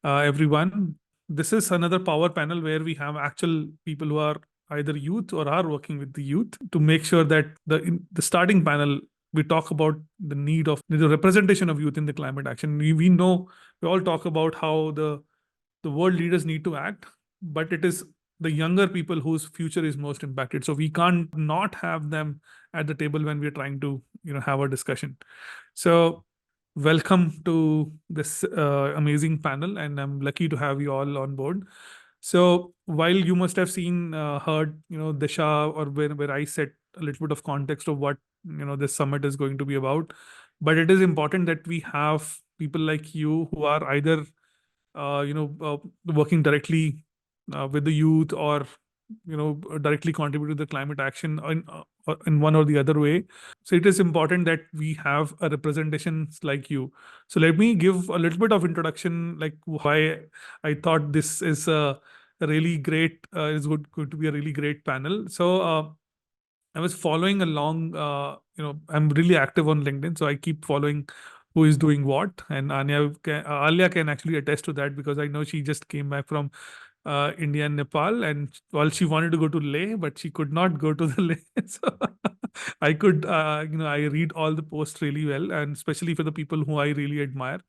everyone. This is another power panel where we have actual people who are either youth or are working with the youth to make sure that in the starting panel, we talk about the need of the representation of youth in the climate action. We know, we all talk about how the world leaders need to act, but it is the younger people whose future is most impacted. So we can't not have them at the table when we're trying to, have a discussion. So welcome to this amazing panel, and I'm lucky to have you all on board. So while you must have seen, heard, Disha, or where I set a little bit of context of what this summit is going to be about, but it is important that we have people like you who are either working directly with the youth, or directly contribute to the climate action in one or the other way. So it is important that we have a representations like you. So let me give a little bit of introduction, like why I thought this is a really great, is going to be a really great panel. So I was following along, I'm really active on LinkedIn, so I keep following who is doing what. And Alya can actually attest to that, because I know she just came back from India and Nepal, and well, she wanted to go to Leh, but she could not go to the Leh. So I could, I read all the posts really well, and especially for the people who I really admire.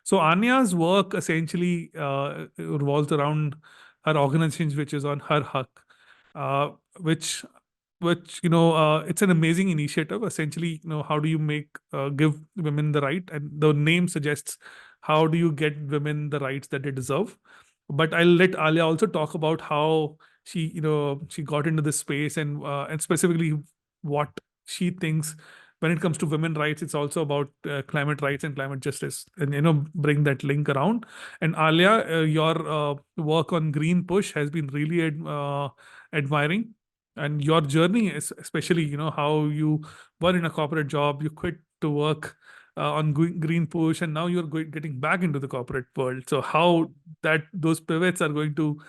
So Anya's work essentially revolves around her organization, which is on Her Hak, uh, which it's an amazing initiative. Essentially, how do you give women the right, and the name suggests how do you get women the rights that they deserve. But I'll let Alya also talk about how she got into this space, and specifically what she thinks when it comes to women rights. It's also about climate rights and climate justice, and bring that link around. And Alya, your work on GreenPush has been really admiring, and your journey is especially, how you were in a corporate job, you quit to work on GreenPush, and now you're getting back into the corporate world. So how those pivots are going to,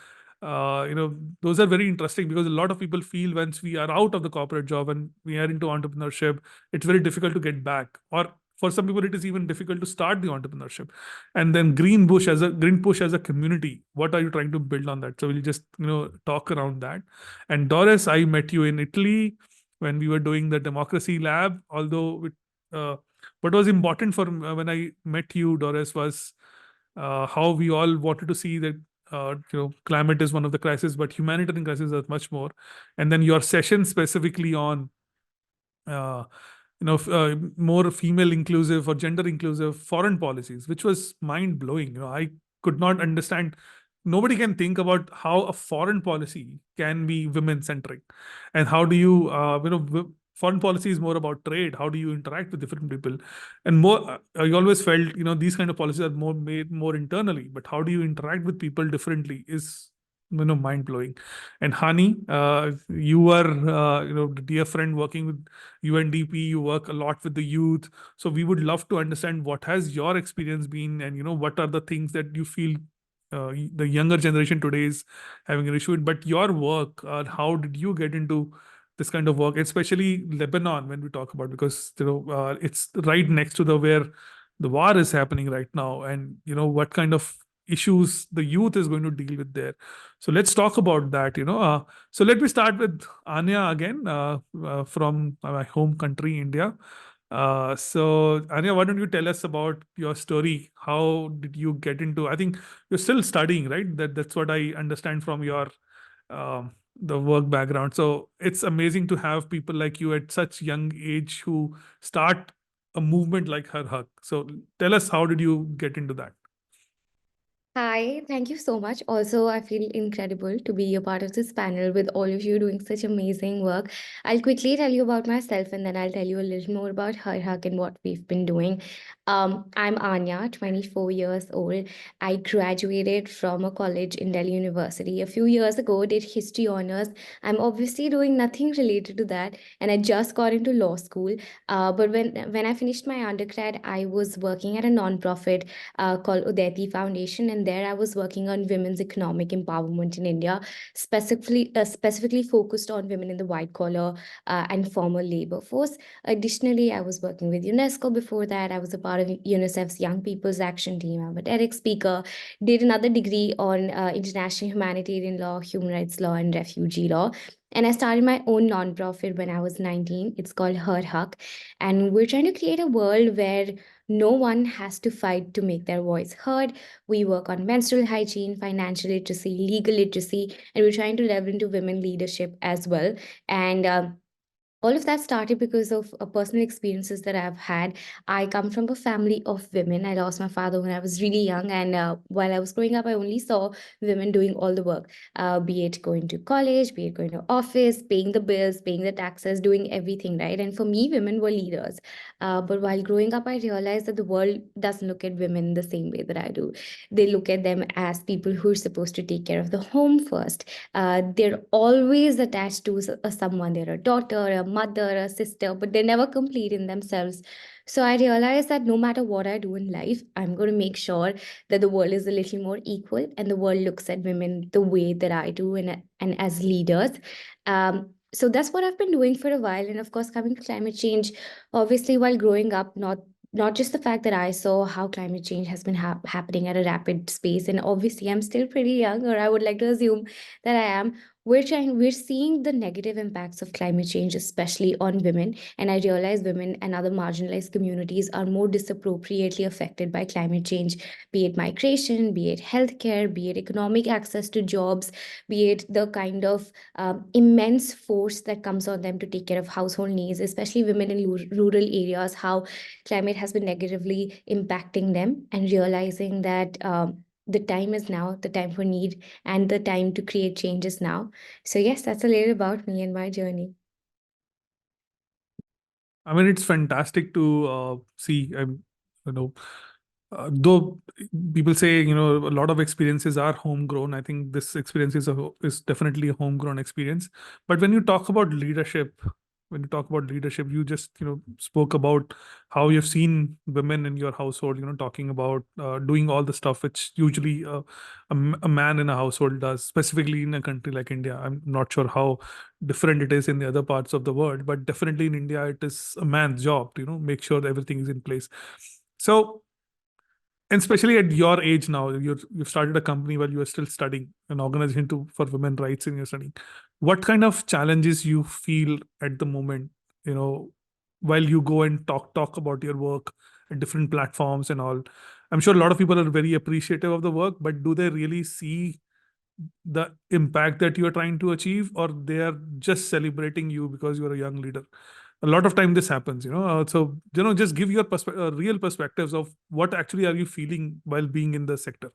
those are very interesting, because a lot of people feel once we are out of the corporate job and we are into entrepreneurship, it's very difficult to get back. Or for some people, it is even difficult to start the entrepreneurship. And then GreenPush as a community, what are you trying to build on that? So we'll just, talk around that. And Doris, I met you in Italy when we were doing the democracy lab. Although what was important for when I met you, Doris, was how we all wanted to see that climate is one of the crises, but humanitarian crises are much more. And then your session specifically on uh, more female inclusive or gender inclusive foreign policies, which was mind blowing. I could not understand. Nobody can think about how a foreign policy can be women centric, and how do you, foreign policy is more about trade. How do you interact with different people, and more? I always felt, these kind of policies are more made more internally, but how do you interact with people differently is, mind blowing. And Hany, you are, dear friend working with UNDP. You work a lot with the youth, so we would love to understand what has your experience been, and what are the things that you feel the younger generation today is having an issue with. But your work, how did you get into this kind of work, especially Lebanon, when we talk about, because it's right next to the where the war is happening right now, and what kind of issues the youth is going to deal with there. So let's talk about that. So let me start with Anya again, from my home country, India. So Anya, why don't you tell us about your story? How did you get into? I think you're still studying, right? That's what I understand from your the work background. So it's amazing to have people like you at such young age who start a movement like Her Hak. So tell us, how did you get into that? Hi, thank you so much. Also, I feel incredible to be a part of this panel with all of you doing such amazing work. I'll quickly tell you about myself and then I'll tell you a little more about Her Hug and what we've been doing. I'm Anya, 24 years old. I graduated from a college in Delhi University a few years ago, did history honors. I'm obviously doing nothing related to that, and I just got into law school. But when I finished my undergrad, I was working at a nonprofit called Udeti Foundation, and and there I was working on women's economic empowerment in India, specifically focused on women in the white collar and formal labor force. Additionally, I was working with UNESCO before that. I was a part of UNICEF's Young People's Action Team. I'm a TEDx speaker, did another degree on international humanitarian law, human rights law, and refugee law. And I started my own nonprofit when I was 19. It's called Her Haq. And we're trying to create a world where no one has to fight to make their voice heard. We work on menstrual hygiene, financial literacy, legal literacy, and we're trying to delve into women leadership as well. And all of that started because of personal experiences that I've had. I come from a family of women. I lost my father when I was really young, and while I was growing up, I only saw women doing all the work, be it going to college, be it going to office, paying the bills, paying the taxes, doing everything, right? And for me, women were leaders. But while growing up, I realized that the world doesn't look at women the same way that I do. They look at them as people who are supposed to take care of the home first. They're always attached to someone. They're a daughter, a mother, a sister, but they're never complete in themselves. So I realized that no matter what I do in life, I'm going to make sure that the world is a little more equal and the world looks at women the way that I do, and as leaders. So that's what I've been doing for a while. And of course, coming to climate change, obviously, while growing up, not just the fact that I saw how climate change has been happening at a rapid space, and obviously I'm still pretty young, or I would like to assume that I am. We're seeing the negative impacts of climate change, especially on women. And I realize women and other marginalized communities are more disappropriately affected by climate change, be it migration, be it healthcare, be it economic access to jobs, be it the kind of immense force that comes on them to take care of household needs, especially women in rural areas, how climate has been negatively impacting them, and realizing that the time is now, the time for need, and the time to create changes now. So, yes, that's a little about me and my journey. I mean, it's fantastic to see. You know, though people say a lot of experiences are homegrown, I think this experience is definitely a homegrown experience. But when you talk about leadership, you just spoke about how you've seen women in your household, talking about doing all the stuff which usually a man in a household does, specifically in a country like India. I'm not sure how different it is in the other parts of the world, but definitely in India, it is a man's job to make sure everything is in place. So, and especially at your age now, you've started a company while you are still studying, an organization for women rights in your studying. What kind of challenges you feel at the moment, you know, while you go and talk about your work at different platforms and all? I'm sure a lot of people are very appreciative of the work, but do they really see the impact that you are trying to achieve, or they are just celebrating you because you're a young leader? A lot of time this happens, so just give your real perspectives of what actually are you feeling while being in the sector.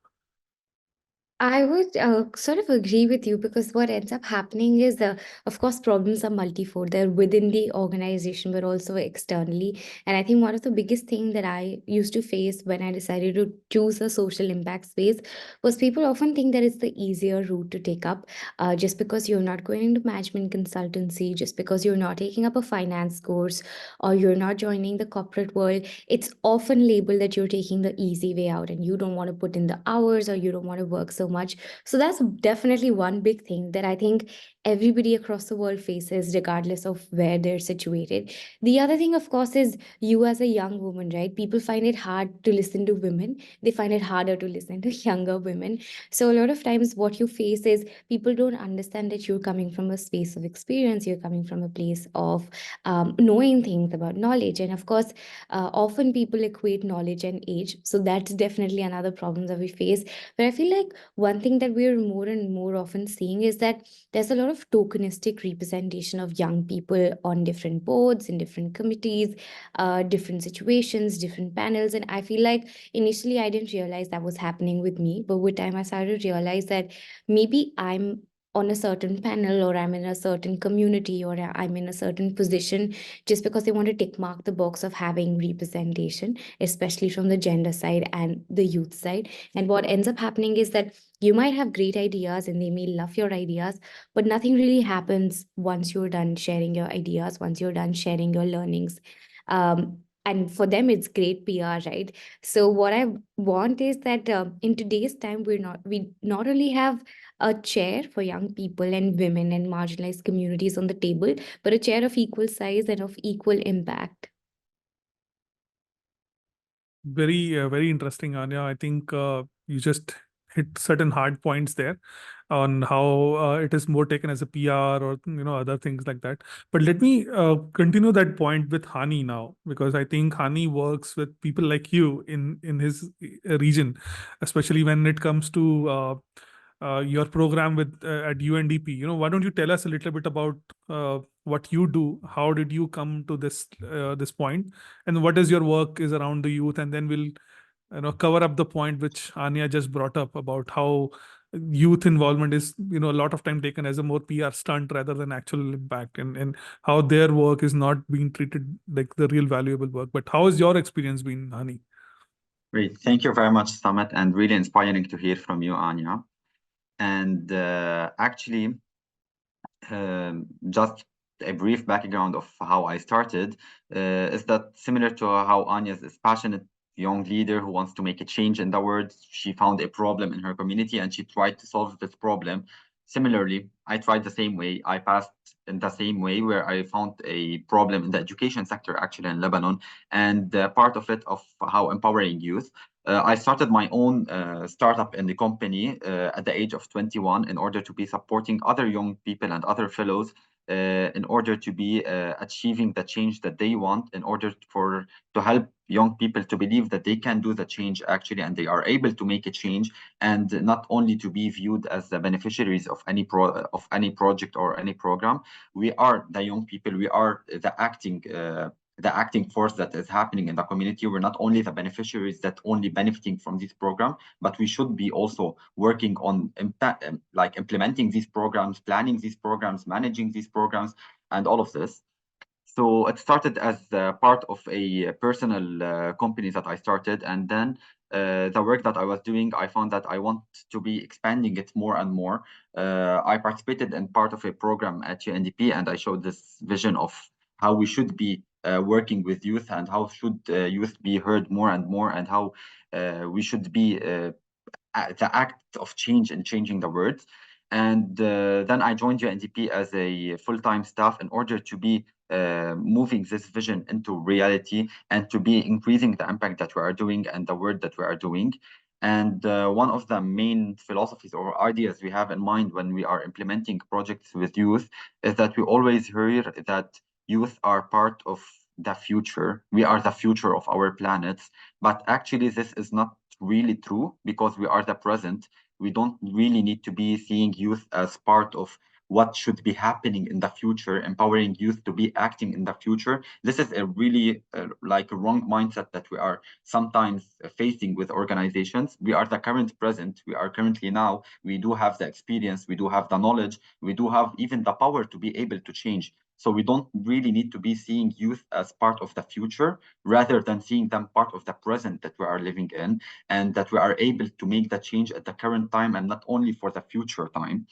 I would sort of agree with you, because what ends up happening is, of course, problems are multifold. They're within the organization, but also externally. And I think one of the biggest things that I used to face when I decided to choose a social impact space was people often think that it's the easier route to take up, just because you're not going into management consultancy, just because you're not taking up a finance course, or you're not joining the corporate world. It's often labeled that you're taking the easy way out and you don't want to put in the hours, or you don't want to work so much. So that's definitely one big thing that I think everybody across the world faces, regardless of where they're situated. The other thing, of course, is you as a young woman, right? People find it hard to listen to women. They find it harder to listen to younger women. So a lot of times what you face is people don't understand that you're coming from a space of experience. You're coming from a place of knowing things about knowledge. And of course, often people equate knowledge and age. So that's definitely another problem that we face. But I feel like one thing that we're more and more often seeing is that there's a lot of tokenistic representation of young people on different boards, in different committees, different situations, different panels. And I feel like initially I didn't realize that was happening with me. But with time, I started to realize that maybe I'm on a certain panel, or I'm in a certain community, or I'm in a certain position just because they want to tick mark the box of having representation, especially from the gender side and the youth side. And what ends up happening is that you might have great ideas and they may love your ideas, but nothing really happens once you're done sharing your ideas, once you're done sharing your learnings. and for them it's great PR, right? So what I want is that in today's time we not only have a chair for young people and women and marginalized communities on the table, but a chair of equal size and of equal impact. Very interesting, Anya. I think you just hit certain hard points there on how it is more taken as a PR or other things like that. But let me continue that point with Hany now, because I think Hany works with people like you in his region, especially when it comes to your program with at UNDP. Why don't you tell us a little bit about what you do? How did you come to this point, and what is your work is around the youth? And then we'll cover up the point which Anya just brought up about how youth involvement is a lot of time taken as a more PR stunt rather than actual impact, and how their work is not being treated like the real valuable work. But how has your experience been, Hani? Great. Thank you very much, Sumit, and really inspiring to hear from you, Anya. And actually, just a brief background of how I started is that similar to how Anya is passionate young leader who wants to make a change in the world. She found a problem in her community and she tried to solve this problem. Similarly, I tried the same way. I passed in the same way where I found a problem in the education sector actually in Lebanon, and part of it of how empowering youth. I started my own startup in the company at the age of 21 in order to be supporting other young people and other fellows in order to be achieving the change that they want, in order to help young people to believe that they can do the change actually, and they are able to make a change, and not only to be viewed as the beneficiaries of any project or any program. We are the young people. We are the acting force that is happening in the community. We're not only the beneficiaries that only benefiting from this program, but we should be also working on like implementing these programs, planning these programs, managing these programs, and all of this. So it started as part of a personal company that I started, and then the work that I was doing, I found that I want to be expanding it more and more. I participated in part of a program at UNDP, and I showed this vision of how we should be working with youth, and how should youth be heard more and more, and how we should be the act of change and changing the world. And then I joined UNDP as a full-time staff in order to be moving this vision into reality, and to be increasing the impact that we are doing and the work that we are doing. And one of the main philosophies or ideas we have in mind when we are implementing projects with youth is that we always hear that youth are part of the future. We are the future of our planets. But actually, this is not really true, because we are the present. We don't really need to be seeing youth as part of what should be happening in the future, empowering youth to be acting in the future. This is a really like a wrong mindset that we are sometimes facing with organizations. We are the current present. We are currently now. We do have the experience. We do have the knowledge. We do have even the power to be able to change. So we don't really need to be seeing youth as part of the future, rather than seeing them part of the present that we are living in, and that we are able to make the change at the current time and not only for the future time.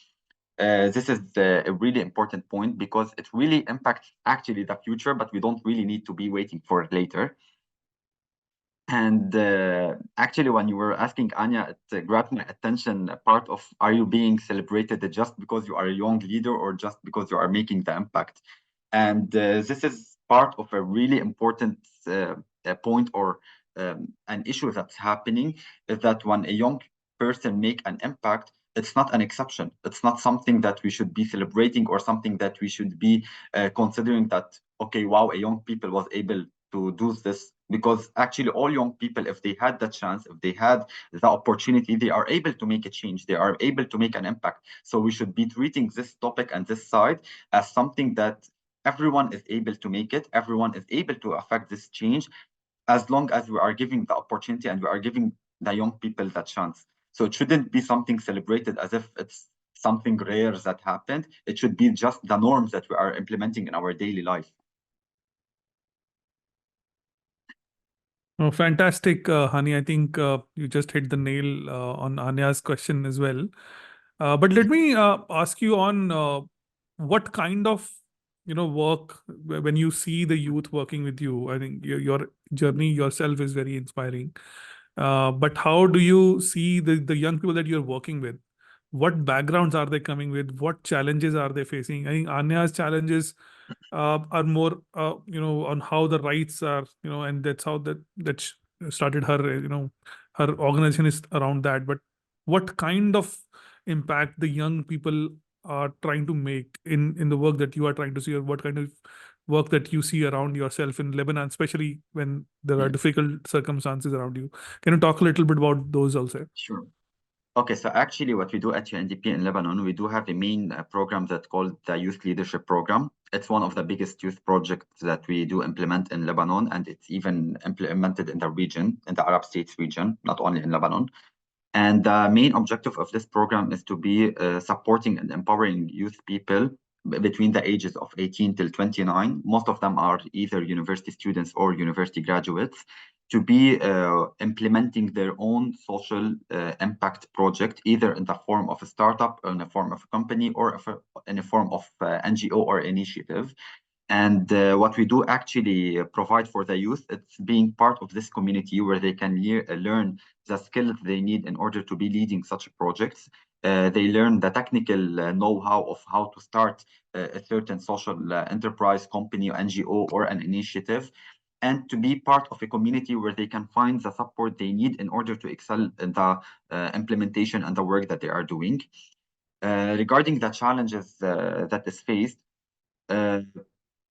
This is a really important point, because it really impacts actually the future, but we don't really need to be waiting for it later. And actually, when you were asking, Anya, it grabbed my attention, part of, are you being celebrated just because you are a young leader, or just because you are making the impact? And this is part of a really important point, or an issue that's happening, is that when a young person make an impact, it's not an exception. It's not something that we should be celebrating, or something that we should be considering that, okay, wow, a young people was able to do this. Because actually all young people, if they had the chance, if they had the opportunity, they are able to make a change, they are able to make an impact. So we should be treating this topic and this side as something that everyone is able to make it, everyone is able to affect this change, as long as we are giving the opportunity and we are giving the young people that chance. So it shouldn't be something celebrated as if it's something rare that happened. It should be just the norms that we are implementing in our daily life. Oh, fantastic, Hani. I think you just hit the nail on Anya's question as well. But let me ask you on what kind of work, when you see the youth working with you, I think your journey yourself is very inspiring. But how do you see the young people that you're working with? What backgrounds are they coming with? What challenges are they facing? I think Anya's challenges are more, on how the rights are, and that's how started her, her organization is around that. But what kind of impact the young people are trying to make in the work that you are trying to see, or what kind of work that you see around yourself in Lebanon, especially when there are Yeah, difficult circumstances around you? Can you talk a little bit about those also? sure. Okay, so actually what we do at UNDP in Lebanon, we do have a main program that's called the Youth Leadership Program. It's one of the biggest youth projects that we do implement in Lebanon, and it's even implemented in the region, in the Arab States region, not only in Lebanon. And the main objective of this program is to be supporting and empowering youth people between the ages of 18 till 29. Most of them are either university students or university graduates, to be implementing their own social impact project, either in the form of a startup, or in the form of a company, or in the form of NGO or initiative. And what we do actually provide for the youth, it's being part of this community where they can learn the skills they need in order to be leading such projects. They learn the technical know-how of how to start a certain social enterprise, company, NGO, or an initiative, and to be part of a community where they can find the support they need in order to excel in the implementation and the work that they are doing. Regarding the challenges that is faced, uh,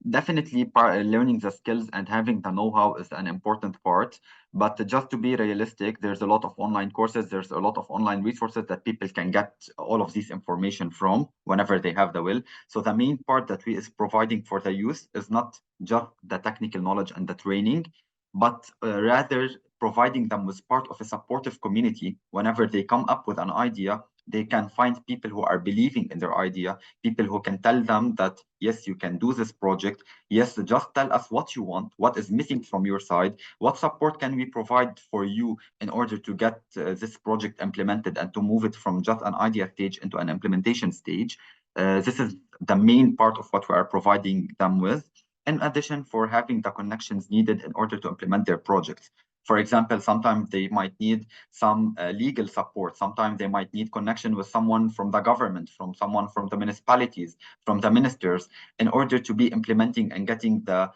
definitely learning the skills and having the know-how is an important part, but just to be realistic, there's a lot of online courses, there's a lot of online resources that people can get all of this information from whenever they have the will. So the main part that we is providing for the youth is not just the technical knowledge and the training, but rather providing them with part of a supportive community. Whenever they come up with an idea, they can find people who are believing in their idea, people who can tell them that, yes, you can do this project. Yes, just tell us what you want, what is missing from your side, what support can we provide for you in order to get this project implemented and to move it from just an idea stage into an implementation stage. This is the main part of what we are providing them with. In addition, for having the connections needed in order to implement their projects. For example, sometimes they might need some legal support. Sometimes they might need connection with someone from the government, from someone from the municipalities, from the ministers, in order to be implementing and getting the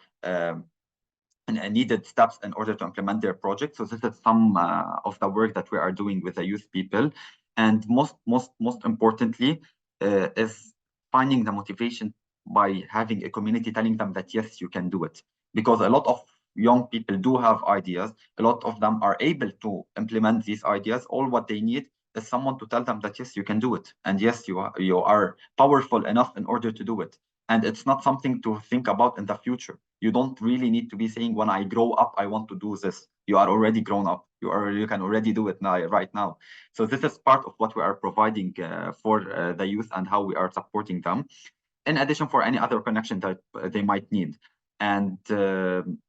needed steps in order to implement their project. So this is some of the work that we are doing with the youth people. And most importantly, is finding the motivation by having a community telling them that, yes, you can do it. Because a lot of young people do have ideas. A lot of them are able to implement these ideas. All what they need is someone to tell them that, yes, you can do it. And yes, you are powerful enough in order to do it. And it's not something to think about in the future. You don't really need to be saying, when I grow up, I want to do this. You are already grown up. You can already do it now, right now. So this is part of what we are providing for the youth and how we are supporting them, in addition for any other connection that they might need. And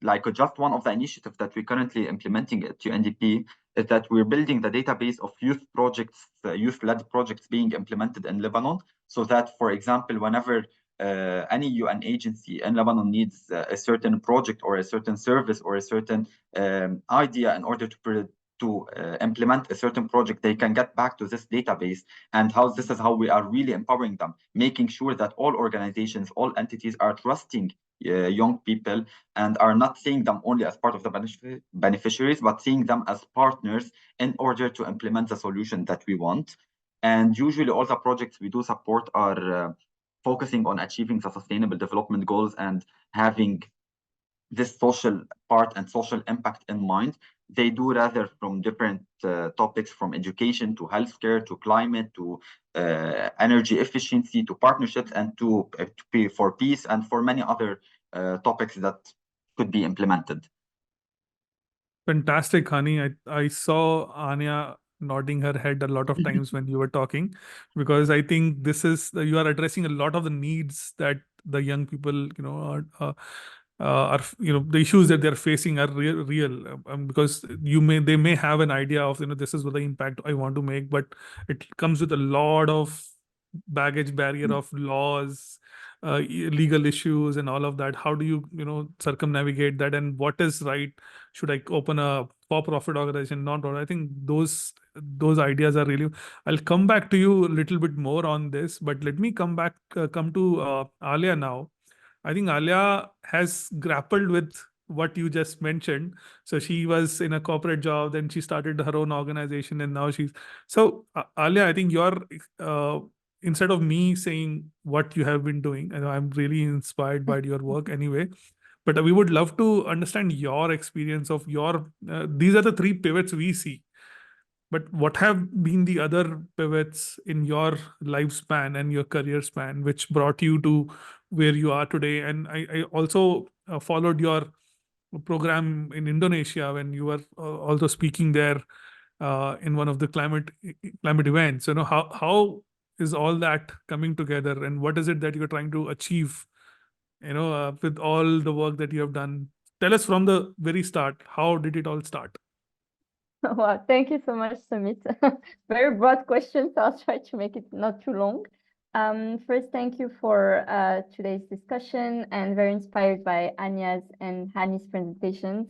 like just one of the initiatives that we're currently implementing at UNDP is that we're building the database of youth projects, youth-led projects being implemented in Lebanon, so that, for example, whenever any UN agency in Lebanon needs a certain project or a certain service or a certain idea in order to implement a certain project, they can get back to this database. And this is how we are really empowering them, making sure that all organizations, all entities are trusting young people and are not seeing them only as part of the beneficiaries, but seeing them as partners in order to implement the solution that we want. And usually all the projects we do support are focusing on achieving the sustainable development goals and having this social part and social impact in mind. They do rather from different topics, from education to healthcare to climate to energy efficiency to partnerships and to for peace and for many other topics that could be implemented. Fantastic, Hany. I saw Anya nodding her head a lot of times when you were talking, because I think this is you are addressing a lot of the needs that the young people, are the issues that they're facing are real. Because they may have an idea of this is what the impact I want to make, but it comes with a lot of baggage barrier of laws, legal issues and all of that. How do you, circumnavigate that? And what is right? Should I open a for-profit organization? Not. I think those ideas are really. I'll come back to you a little bit more on this, but let me come to Alya now. I think Alya has grappled with what you just mentioned. So she was in a corporate job, then she started her own organization, and now she's so Alya. I think you're instead of me saying what you have been doing, and I'm really inspired by your work anyway. But we would love to understand your experience of your. These are the three pivots we see, but what have been the other pivots in your lifespan and your career span which brought you to where you are today? And I also followed your program in Indonesia when you were also speaking there in one of the climate events. How is all that coming together, and what is it that you're trying to achieve? With all the work that you have done, tell us from the very start. How did it all start? Wow, thank you so much, Sumit. Very broad question, so I'll try to make it not too long. First, thank you for today's discussion, and very inspired by Anya's and Hany's presentations.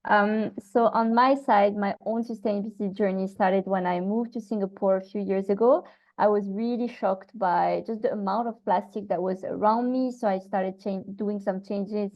So on my side, my own sustainability journey started when I moved to Singapore a few years ago. I was really shocked by just the amount of plastic that was around me. So I started doing some changes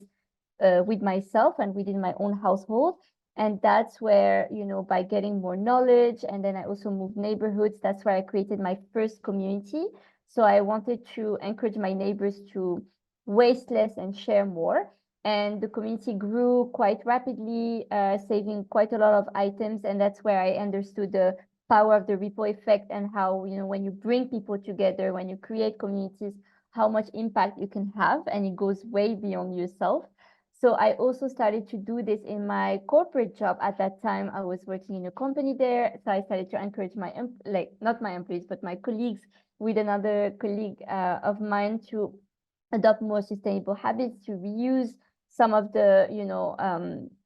with myself and within my own household. And that's where, by getting more knowledge, and then I also moved neighborhoods, that's where I created my first community. So I wanted to encourage my neighbors to waste less and share more. And the community grew quite rapidly, saving quite a lot of items. And that's where I understood the power of the ripple effect, and how, when you bring people together, when you create communities, how much impact you can have, and it goes way beyond yourself. So I also started to do this in my corporate job. At that time, I was working in a company there. So I started to encourage not my employees, but my colleagues, with another colleague of mine, to adopt more sustainable habits, to reuse some of the,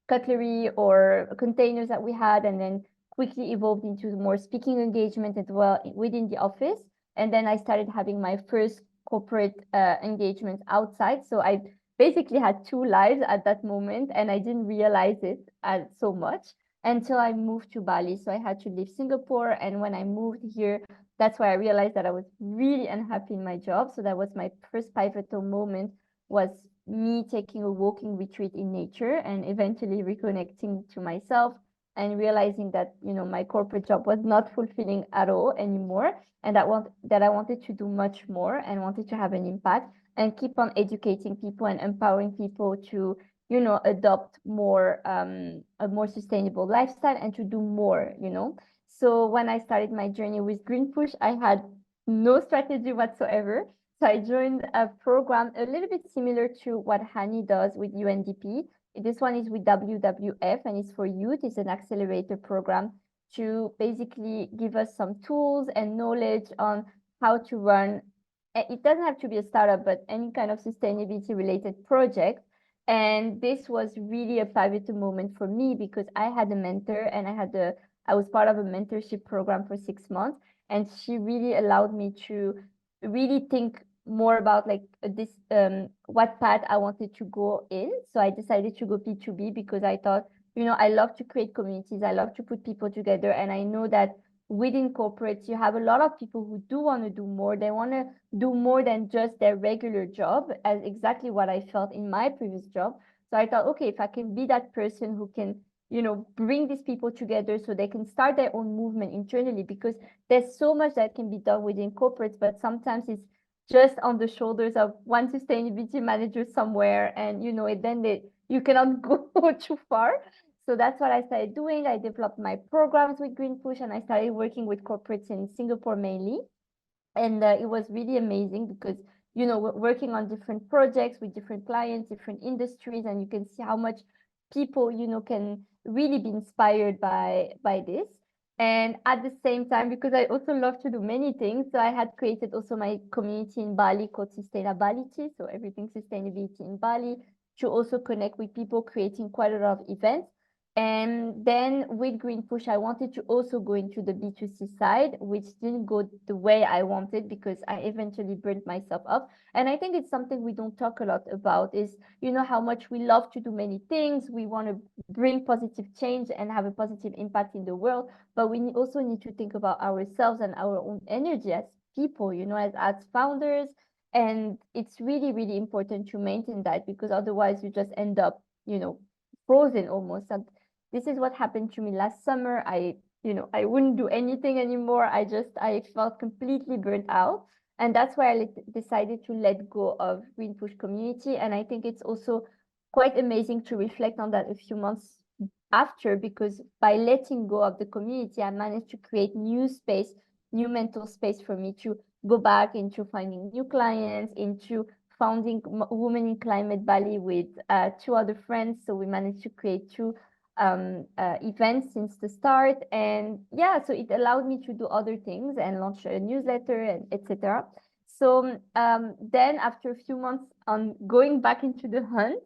cutlery or containers that we had, and then quickly evolved into more speaking engagement as well within the office. And then I started having my first corporate engagement outside. So I basically had two lives at that moment, and I didn't realize it so much until I moved to Bali. So I had to leave Singapore, and when I moved here, that's why I realized that I was really unhappy in my job. So that was my first pivotal moment, was me taking a walking retreat in nature and eventually reconnecting to myself, and realizing that, my corporate job was not fulfilling at all anymore, and that I wanted to do much more and wanted to have an impact and keep on educating people and empowering people to, adopt more a more sustainable lifestyle and to do more. So when I started my journey with GreenPush, I had no strategy whatsoever. So I joined a program a little bit similar to what Hany does with UNDP. This one is with WWF, and it's for youth. It's an accelerator program to basically give us some tools and knowledge on how to run. It doesn't have to be a startup, but any kind of sustainability related project. And this was really a pivotal moment for me, because I had a mentor, and I was part of a mentorship program for 6 months, and she really allowed me to really think more about what path I wanted to go in. So I decided to go B2B, because I thought, I love to create communities, I love to put people together, and I know that within corporates, you have a lot of people who do want to do more. They want to do more than just their regular job, as exactly what I felt in my previous job. So I thought, okay, if I can be that person who can, bring these people together so they can start their own movement internally, because there's so much that can be done within corporates, but sometimes it's just on the shoulders of one sustainability manager somewhere, and you cannot go too far. So that's what I started doing. I developed my programs with GreenPush, and I started working with corporates in Singapore mainly. And it was really amazing, because, we're working on different projects with different clients, different industries, and you can see how much people, can really be inspired by this. And at the same time, because I also love to do many things, so I had created also my community in Bali called Sustainability, so everything sustainability in Bali, to also connect with people, creating quite a lot of events. And then with GreenPush, I wanted to also go into the B2C side, which didn't go the way I wanted because I eventually burnt myself up. And I think it's something we don't talk a lot about is, how much we love to do many things. We want to bring positive change and have a positive impact in the world. But we also need to think about ourselves and our own energy as people, as founders. And it's really, really important to maintain that because otherwise you just end up, frozen almost. And this is what happened to me last summer. I wouldn't do anything anymore. I felt completely burnt out. And that's why I decided to let go of GreenPush community. And I think it's also quite amazing to reflect on that a few months after, because by letting go of the community, I managed to create new space, new mental space for me to go back into finding new clients, into founding Women in Climate Bali with 2 other friends. So we managed to create 2 events since the start. And yeah, so it allowed me to do other things and launch a newsletter and etc. So then after a few months on going back into the hunt,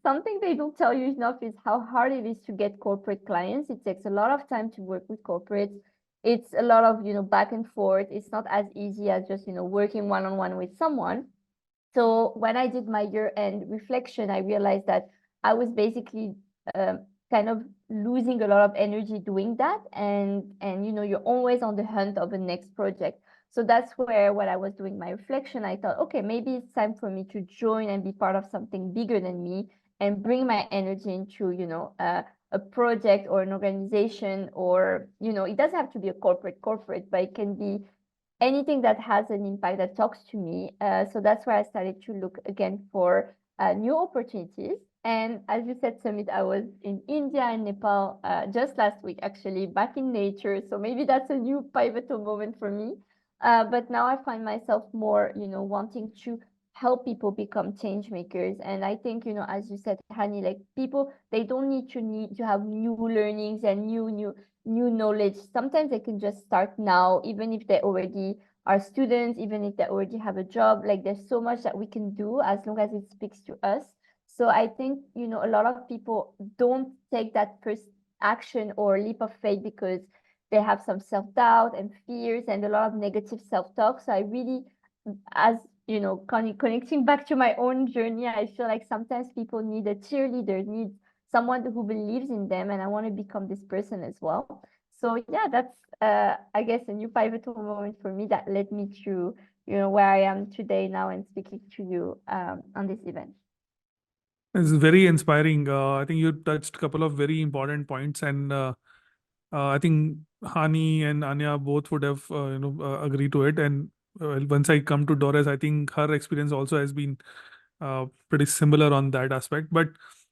something they don't tell you enough is how hard it is to get corporate clients. It takes a lot of time to work with corporates. It's a lot of, back and forth. It's not as easy as just, working one-on-one with someone. So when I did my year-end reflection, I realized that I was basically kind of losing a lot of energy doing that. And you're always on the hunt of the next project. So that's where, when I was doing my reflection, I thought, okay, maybe it's time for me to join and be part of something bigger than me and bring my energy into, a project or an organization, or, it doesn't have to be a corporate, but it can be anything that has an impact that talks to me. So that's where I started to look again for new opportunities. And as you said, Sumit, I was in India and Nepal just last week, actually, back in nature. So maybe that's a new pivotal moment for me. But now I find myself more, wanting to help people become change makers. And I think, as you said, Hany, like people, they don't need to have new learnings and new knowledge. Sometimes they can just start now, even if they already are students, even if they already have a job. Like there's so much that we can do as long as it speaks to us. So I think, a lot of people don't take that first action or leap of faith because they have some self-doubt and fears and a lot of negative self-talk. So I really, as connecting back to my own journey, I feel like sometimes people need a cheerleader, need someone who believes in them, and I want to become this person as well. So yeah, that's I guess a new pivotal moment for me that led me to where I am today now and speaking to you on this event. It's very inspiring. I think you touched a couple of very important points, and I think Hany and Anya both would have agree to it. And once I come to Doris, I think her experience also has been pretty similar on that aspect. But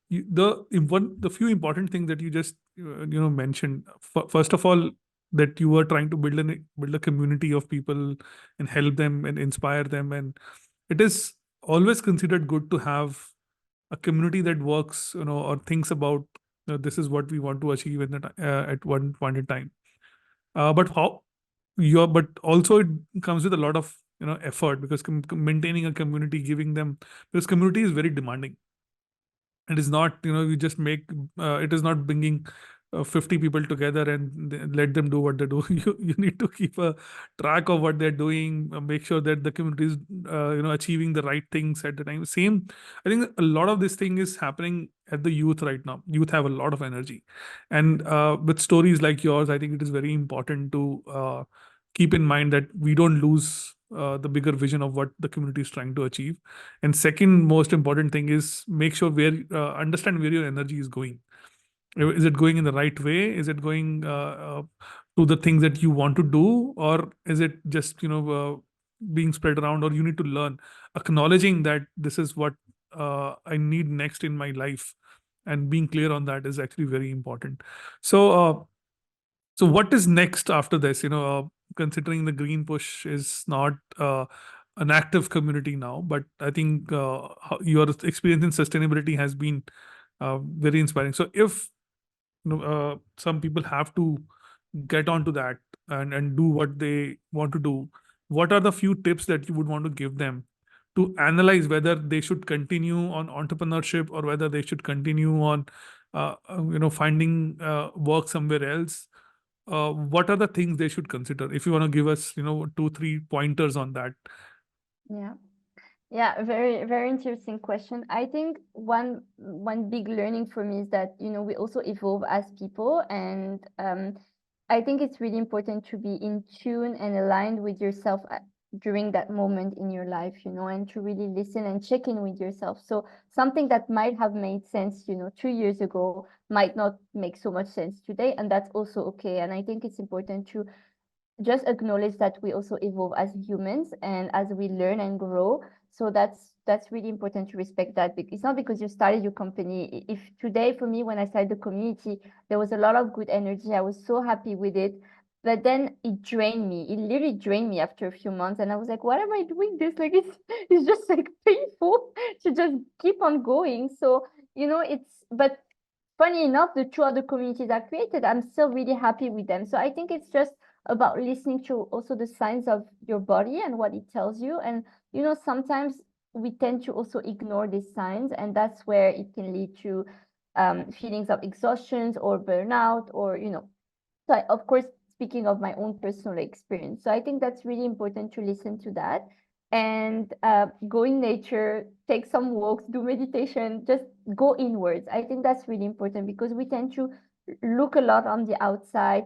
the few important things that you just mentioned. First of all, that you were trying to build a community of people and help them and inspire them, and it is always considered good to have a community that works, or thinks about, this is what we want to achieve at one point in time. But also it comes with a lot of effort, because maintaining a community, giving them, because community is very demanding. It is not, you just make, it is not bringing 50 people together and let them do what they do. You need to keep a track of what they're doing, make sure that the community is achieving the right things at the time. Same, I think a lot of this thing is happening at the youth right now. Youth have a lot of energy, and with stories like yours, I think it is very important to keep in mind that we don't lose the bigger vision of what the community is trying to achieve. And second most important thing is make sure understand where your energy is going. Is it going in the right way? Is it going to the things that you want to do, or is it just being spread around? Or you need to learn, acknowledging that this is what I need next in my life, and being clear on that is actually very important. So what is next after this? Considering the GreenPush is not an active community now, but I think your experience in sustainability has been very inspiring. So if some people have to get onto that and do what they want to do, what are the few tips that you would want to give them to analyze whether they should continue on entrepreneurship, or whether they should continue on finding work somewhere else, what are the things they should consider? If you want to give us, 2-3 pointers on that. Yeah, very, very interesting question. I think one big learning for me is that, we also evolve as people, and I think it's really important to be in tune and aligned with yourself during that moment in your life, and to really listen and check in with yourself. So something that might have made sense, 2 years ago might not make so much sense today, and that's also okay. And I think it's important to just acknowledge that we also evolve as humans and as we learn and grow. So that's really important to respect that. It's not because you started your company. If today, for me, when I started the community, there was a lot of good energy. I was so happy with it. But then it drained me. It literally drained me after a few months. And I was like, why am I doing this? Like, it's just like painful to just keep on going. So, but funny enough, the two other communities I created, I'm still really happy with them. So I think it's just about listening to also the signs of your body and what it tells you. And, sometimes we tend to also ignore these signs, and that's where it can lead to feelings of exhaustion or burnout, or, so of course, speaking of my own personal experience. So I think that's really important to listen to that, and go in nature, take some walks, do meditation, just go inwards. I think that's really important, because we tend to look a lot on the outside,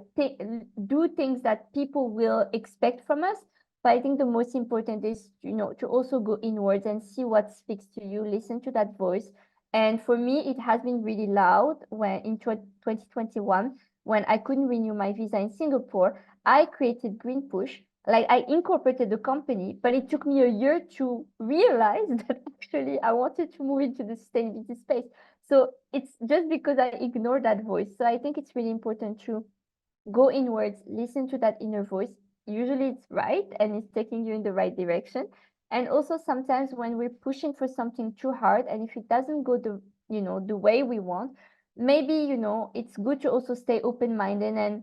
do things that people will expect from us. But I think the most important is, to also go inwards and see what speaks to you, listen to that voice. And for me, it has been really loud when in 2021, when I couldn't renew my visa in Singapore, I created GreenPush. Like, I incorporated the company, but it took me a year to realize that actually I wanted to move into the sustainability space. So it's just because I ignored that voice. So I think it's really important to go inwards, listen to that inner voice. Usually it's right and it's taking you in the right direction. And also sometimes when we're pushing for something too hard, and if it doesn't go the way we want, maybe, it's good to also stay open-minded and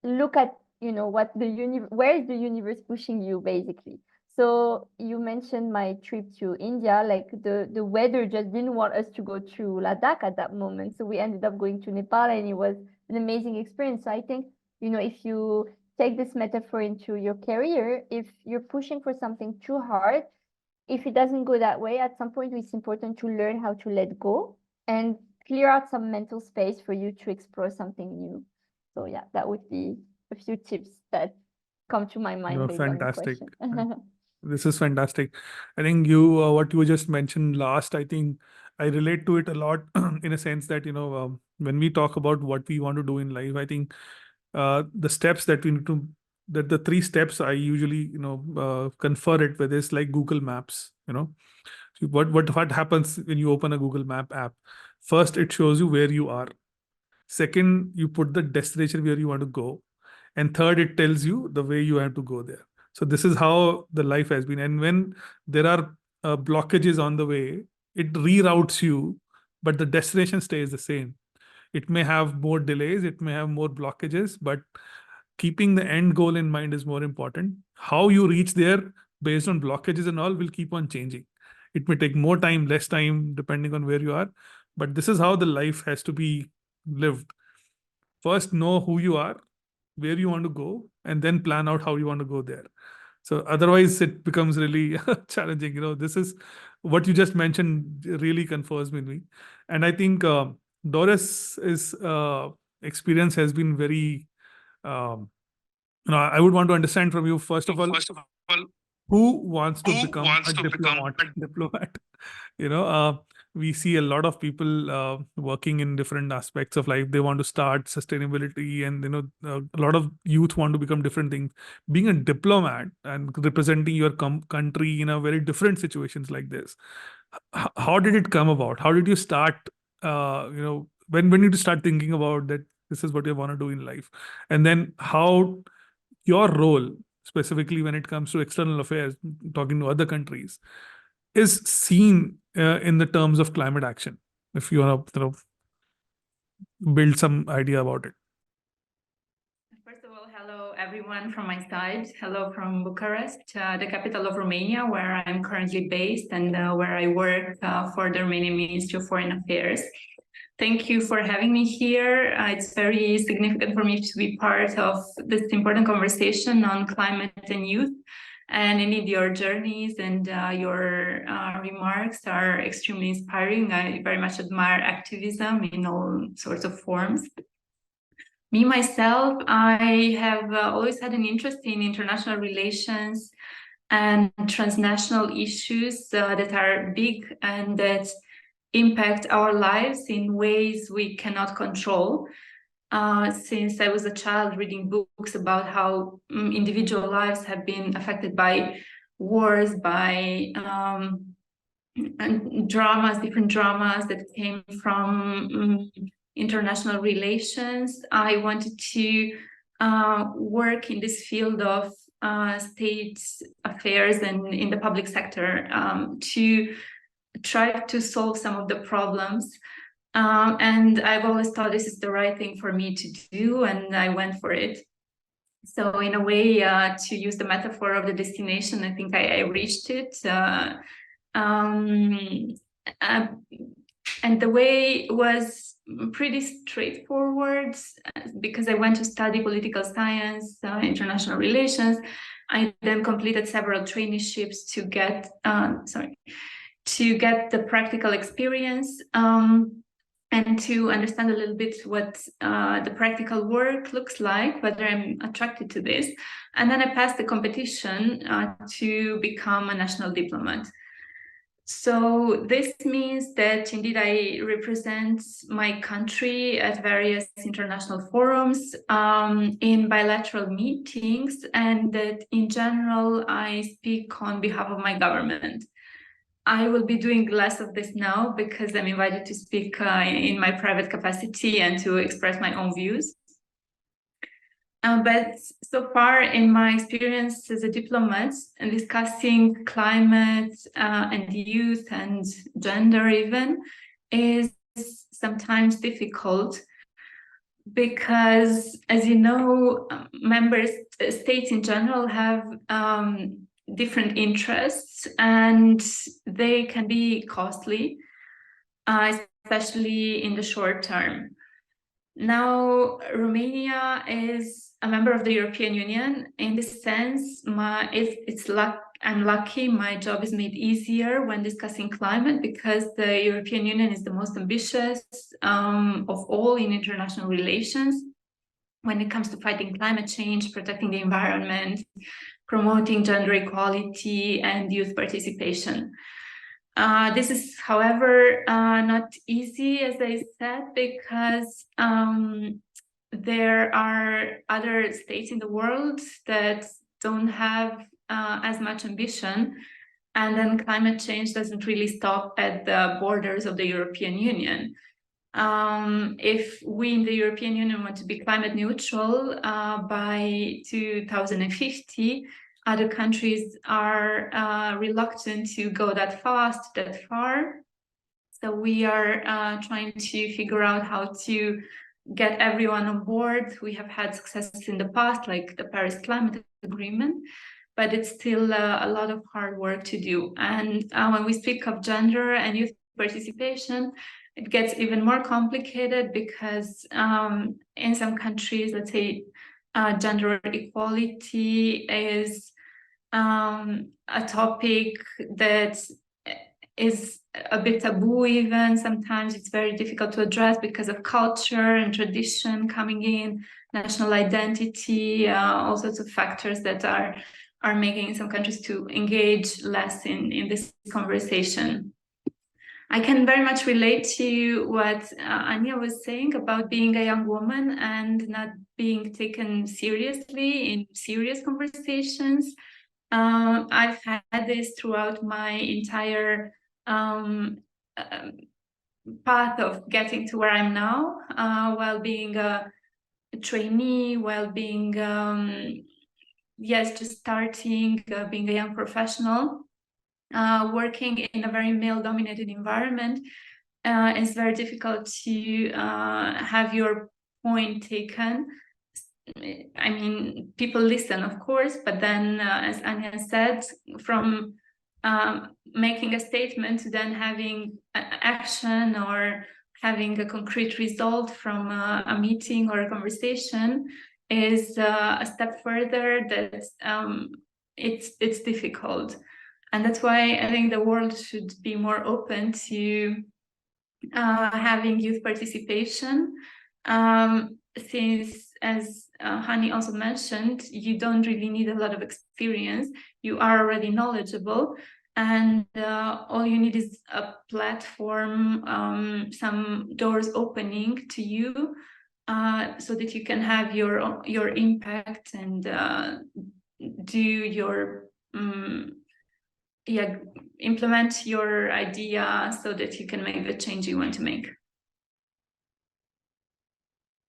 look at, what where is the universe pushing you, basically. So you mentioned my trip to India, like the weather just didn't want us to go to Ladakh at that moment. So we ended up going to Nepal, and it was an amazing experience. So I think, if you take this metaphor into your career, if you're pushing for something too hard, if it doesn't go that way, at some point it's important to learn how to let go and clear out some mental space for you to explore something new. So yeah, that would be a few tips that come to my mind based on your Fantastic. question. This is fantastic. I think what you just mentioned last, I think I relate to it a lot in a sense that, when we talk about what we want to do in life, I think the steps that we need to, that the 3 steps I usually, confer it with is like Google Maps, So what happens when you open a Google Map app? First, it shows you where you are. Second, you put the destination where you want to go. And third, it tells you the way you have to go there. So this is how the life has been. And when there are blockages on the way, it reroutes you, but the destination stays the same. It may have more delays, it may have more blockages, but keeping the end goal in mind is more important. How you reach there based on blockages and all will keep on changing. It may take more time, less time, depending on where you are. But this is how the life has to be lived. First, know who you are, where you want to go, and then plan out how you want to go there. So otherwise it becomes really challenging. This is what you just mentioned really confers with me. And I think Doris' experience has been very, I would want to understand from you, first of all, who wants to become a diplomat? you know uh, we see a lot of people working in different aspects of life. They want to start sustainability, and a lot of youth want to become different things. Being a diplomat and representing your country in a very different situations like this, how did it come about? How did you start, when did you start thinking about that this is what you want to do in life? And then how your role, specifically when it comes to external affairs, talking to other countries, is seen in the terms of climate action, if you want to build some idea about it. First of all, hello everyone from my side. Hello from Bucharest, the capital of Romania, where I'm currently based and where I work for the Romanian Ministry of Foreign Affairs. Thank you for having me here. It's very significant for me to be part of this important conversation on climate and youth. And indeed, your journeys and your remarks are extremely inspiring. I very much admire activism in all sorts of forms. Me, myself, I have always had an interest in international relations and transnational issues that are big and that impact our lives in ways we cannot control. Since I was a child, reading books about how individual lives have been affected by wars, by and different dramas that came from international relations, I wanted to work in this field of state affairs and in the public sector to try to solve some of the problems. And I've always thought this is the right thing for me to do, and I went for it. So in a way, to use the metaphor of the destination, I think I reached it. And the way was pretty straightforward because I went to study political science, international relations. I then completed several traineeships to get the practical experience and to understand a little bit what the practical work looks like, whether I'm attracted to this. And then I passed the competition to become a national diplomat. So this means that indeed I represent my country at various international forums, in bilateral meetings, and that in general I speak on behalf of my government. I will be doing less of this now because I'm invited to speak in my private capacity and to express my own views. But so far in my experience as a diplomat and discussing climate and youth and gender even is sometimes difficult because, as you know, member states in general have different interests and they can be costly, especially in the short term. Now, Romania is a member of the European Union. In this sense, I'm lucky my job is made easier when discussing climate because the European Union is the most ambitious of all in international relations when it comes to fighting climate change, protecting the environment, promoting gender equality and youth participation. This is, however, not easy, as I said, because there are other states in the world that don't have as much ambition, and then climate change doesn't really stop at the borders of the European Union. If we in the European Union want to be climate neutral by 2050, other countries are reluctant to go that fast, that far. So we are trying to figure out how to get everyone on board. We have had successes in the past, like the Paris Climate Agreement, but it's still a lot of hard work to do. And when we speak of gender and youth participation, it gets even more complicated because in some countries, let's say, gender equality is a topic that is a bit taboo even. Sometimes it's very difficult to address because of culture and tradition coming in, national identity, all sorts of factors that are making some countries to engage less in this conversation. I can very much relate to what Anya was saying about being a young woman and not being taken seriously in serious conversations. I've had this throughout my entire path of getting to where I'm now, while being a trainee, while being, just starting, being a young professional. Working in a very male-dominated environment, it's very difficult to have your point taken. I mean, people listen, of course, but then, as Anya said, from making a statement to then having action or having a concrete result from a meeting or a conversation is a step further. That it's difficult, and that's why I think the world should be more open to having youth participation, since, as Hany also mentioned, you don't really need a lot of experience. You are already knowledgeable, and all you need is a platform, some doors opening to you, so that you can have your impact and do your implement your idea so that you can make the change you want to make.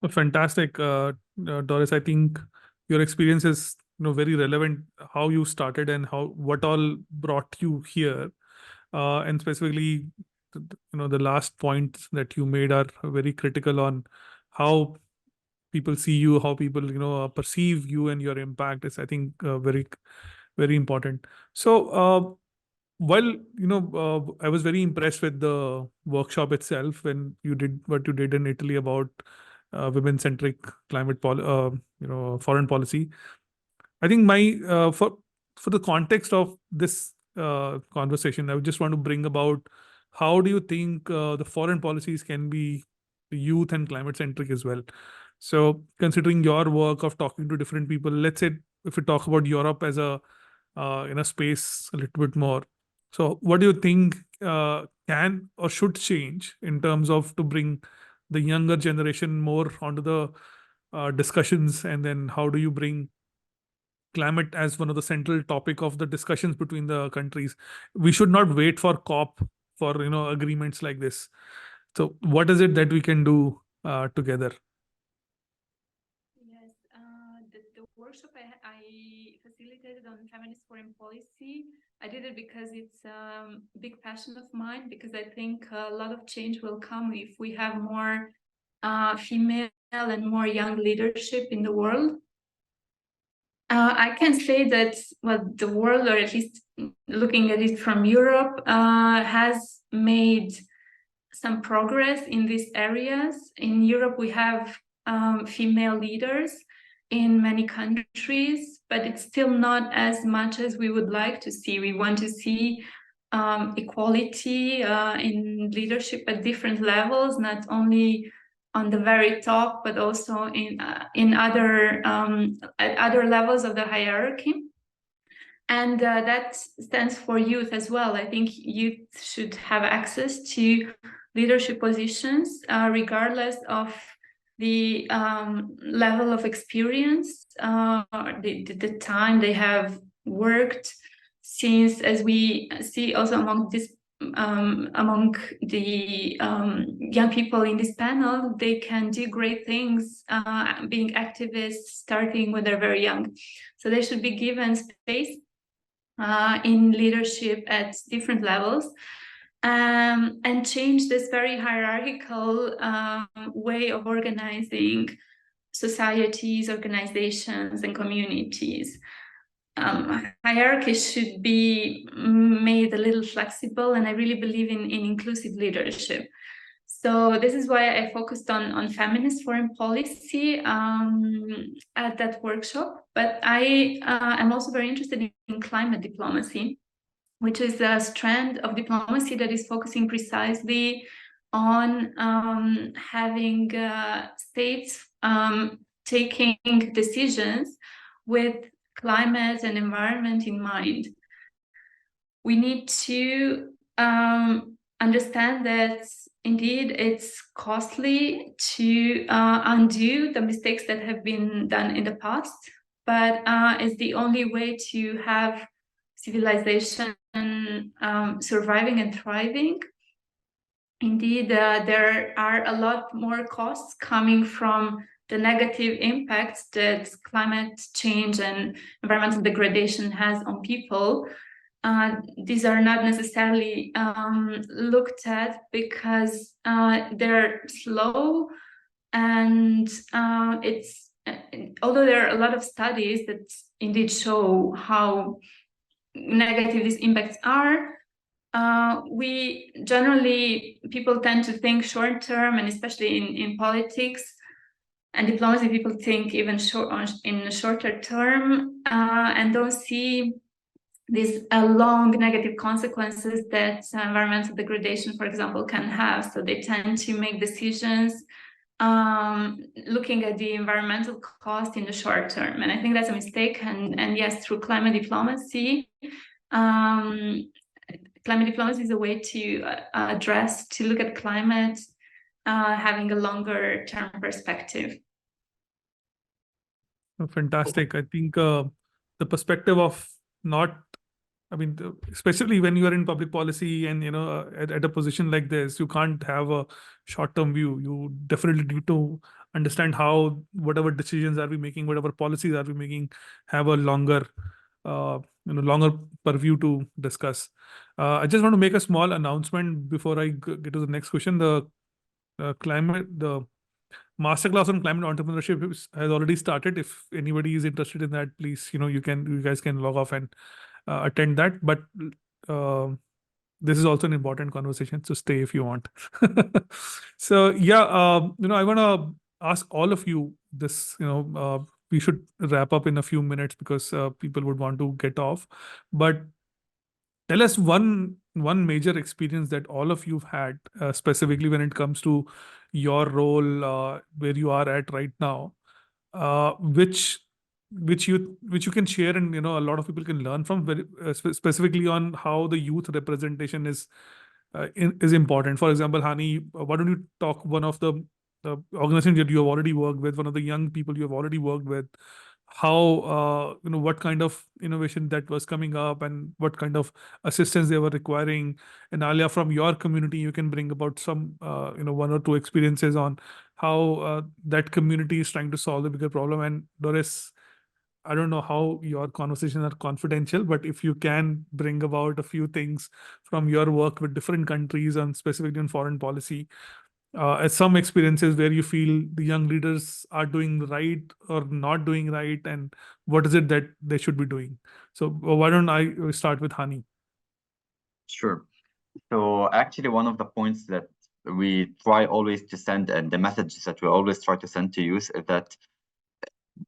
Fantastic, Doris. I think your experience is very relevant. How you started and what all brought you here, and specifically, the last points that you made are very critical on how people see you, how people perceive you and your impact is, I think, very, very important. So while I was very impressed with the workshop itself when you did what you did in Italy about women-centric foreign policy. I think for the context of this conversation, I would just want to bring about how do you think the foreign policies can be youth and climate-centric as well. So considering your work of talking to different people, let's say if we talk about Europe as a in a space a little bit more. So what do you think can or should change in terms of to bring the younger generation more onto the discussions, and then how do you bring climate as one of the central topic of the discussions between the countries? We should not wait for COP for agreements like this. So what is it that we can do together? Yes, the workshop I facilitated on feminist foreign policy, I did it because it's a big passion of mine, because I think a lot of change will come if we have more female and more young leadership in the world. I can say that the world, or at least looking at it from Europe, has made some progress in these areas. In Europe, we have female leaders in many countries, but it's still not as much as we would like to see. We want to see equality in leadership at different levels, not only on the very top, but also in other at other levels of the hierarchy. And that stands for youth as well. I think youth should have access to leadership positions, regardless of the level of experience, the time they have worked. Since, as we see also among the young people in this panel, they can do great things, being activists, starting when they're very young. So they should be given space in leadership at different levels, and change this very hierarchical way of organizing societies, organizations, and communities. Hierarchy should be made a little flexible, and I really believe in inclusive leadership. So this is why I focused on feminist foreign policy at that workshop. But I am also very interested in climate diplomacy, which is a strand of diplomacy that is focusing precisely on having states taking decisions with climate and environment in mind. We need to understand that indeed it's costly to undo the mistakes that have been done in the past, but it's the only way to have civilization surviving and thriving. Indeed, there are a lot more costs coming from the negative impacts that climate change and environmental degradation has on people. These are not necessarily looked at because they're slow, and although there are a lot of studies that indeed show how negative these impacts are, we generally, people tend to think short term, and especially in politics and diplomacy, people think even in the shorter term, and don't see these long negative consequences that environmental degradation, for example, can have. So they tend to make decisions looking at the environmental cost in the short term. And I think that's a mistake. And yes, through climate diplomacy, climate diplomacy is a way to look at climate having a longer term perspective. Fantastic. I think the perspective of not, I mean, especially when you are in public policy and, at a position like this, you can't have a short-term view. You definitely need to understand how whatever decisions are we making, whatever policies are we making, have a longer, longer purview to discuss. I just want to make a small announcement before I get to the next question. The masterclass on climate entrepreneurship has already started. If anybody is interested in that, please, you guys can log off and attend that. But this is also an important conversation, so stay if you want. So yeah, I want to ask all of you this. We should wrap up in a few minutes because people would want to get off. But tell us one major experience that all of you've had, specifically when it comes to your role, where you are at right now, which you can share, and a lot of people can learn from, very specifically on how the youth representation is important. For example, Hany, why don't you talk one of the organizations that you have already worked with, one of the young people you have already worked with, how what kind of innovation that was coming up and what kind of assistance they were requiring. And Alya, from your community, you can bring about some one or two experiences on how that community is trying to solve the bigger problem. And Doris, I don't know how your conversations are confidential, but if you can bring about a few things from your work with different countries and specifically in foreign policy, as some experiences where you feel the young leaders are doing right or not doing right, and what is it that they should be doing. So why don't I start with Hany? Sure. So actually, one of the points that we try always to send, and the messages that we always try to send to youth, is that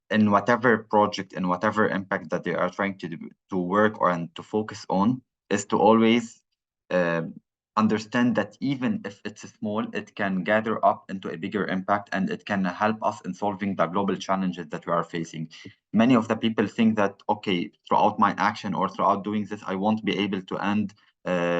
in whatever project and whatever impact that they are trying to work or and to focus on, is to always understand that even if it's small, it can gather up into a bigger impact, and it can help us in solving the global challenges that we are facing. Many of the people think that, okay, throughout my action or throughout doing this, I won't be able to end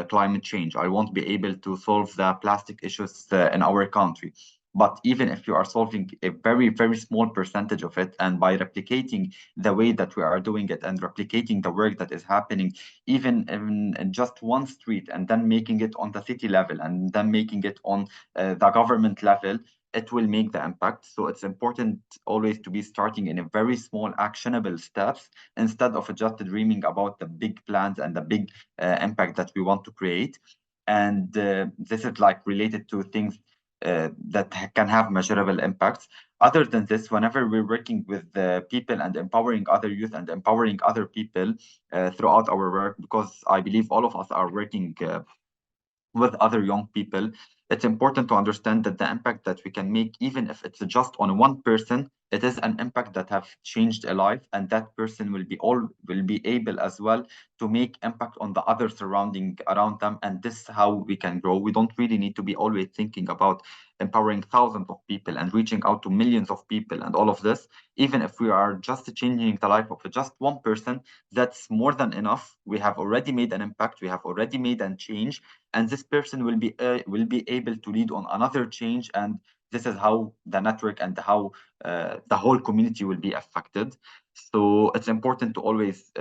climate change. I won't be able to solve the plastic issues in our country. But even if you are solving a very, very small percentage of it, and by replicating the way that we are doing it and replicating the work that is happening, even in just one street, and then making it on the city level, and then making it on the government level, it will make the impact. So it's important always to be starting in a very small, actionable steps, instead of just dreaming about the big plans and the big impact that we want to create. And this is like related to things that can have measurable impacts. Other than this, whenever we're working with people and empowering other youth and empowering other people throughout our work, because I believe all of us are working with other young people, it's important to understand that the impact that we can make, even if it's just on one person, it is an impact that have changed a life, and that person will be able as well to make impact on the other surrounding around them. And this is how we can grow. We don't really need to be always thinking about empowering thousands of people and reaching out to millions of people and all of this. Even if we are just changing the life of just one person, that's more than enough. We have already made an impact, we have already made a change, and this person will be able to lead on another change. And this is how the network and how the whole community will be affected. So it's important to always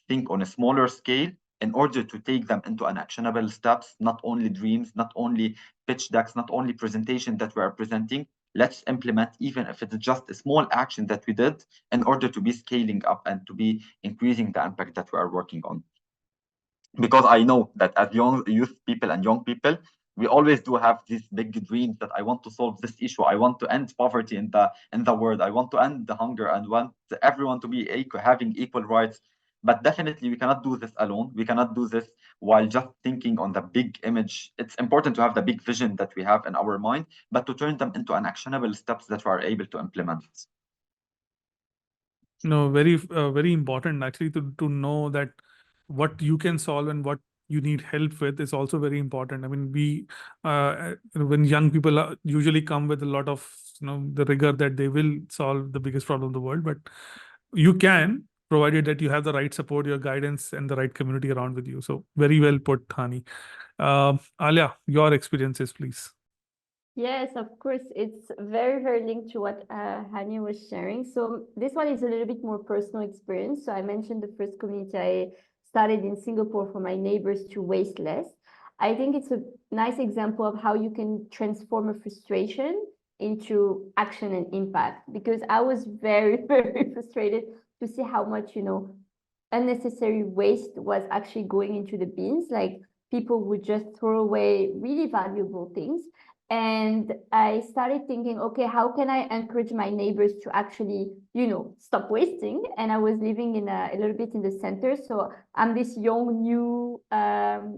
think on a smaller scale in order to take them into an actionable steps, not only dreams, not only pitch decks, not only presentation that we are presenting. Let's implement, even if it's just a small action that we did, in order to be scaling up and to be increasing the impact that we are working on. Because I know that as young youth people and young people, we always do have these big dreams that I want to solve this issue. I want to end poverty in the world. I want to end the hunger and want everyone to be having equal rights. But definitely we cannot do this alone. We cannot do this while just thinking on the big image. It's important to have the big vision that we have in our mind, but to turn them into an actionable steps that we are able to implement. No, very important actually to know that what you can solve and what you need help with is also very important. I mean, when young people usually come with a lot of the rigor that they will solve the biggest problem in the world, but you can, provided that you have the right support, your guidance, and the right community around with you. So very well put, Hany. Alya, your experiences, please. Yes, of course. It's very, very linked to what Hany was sharing. So this one is a little bit more personal experience. So I mentioned the first community I started in Singapore for my neighbors to waste less. I think it's a nice example of how you can transform a frustration into action and impact, because I was very, very frustrated to see how much, unnecessary waste was actually going into the bins. Like people would just throw away really valuable things. And I started thinking, okay, how can I encourage my neighbors to actually, stop wasting? And I was living in a little bit in the center. So I'm this young, new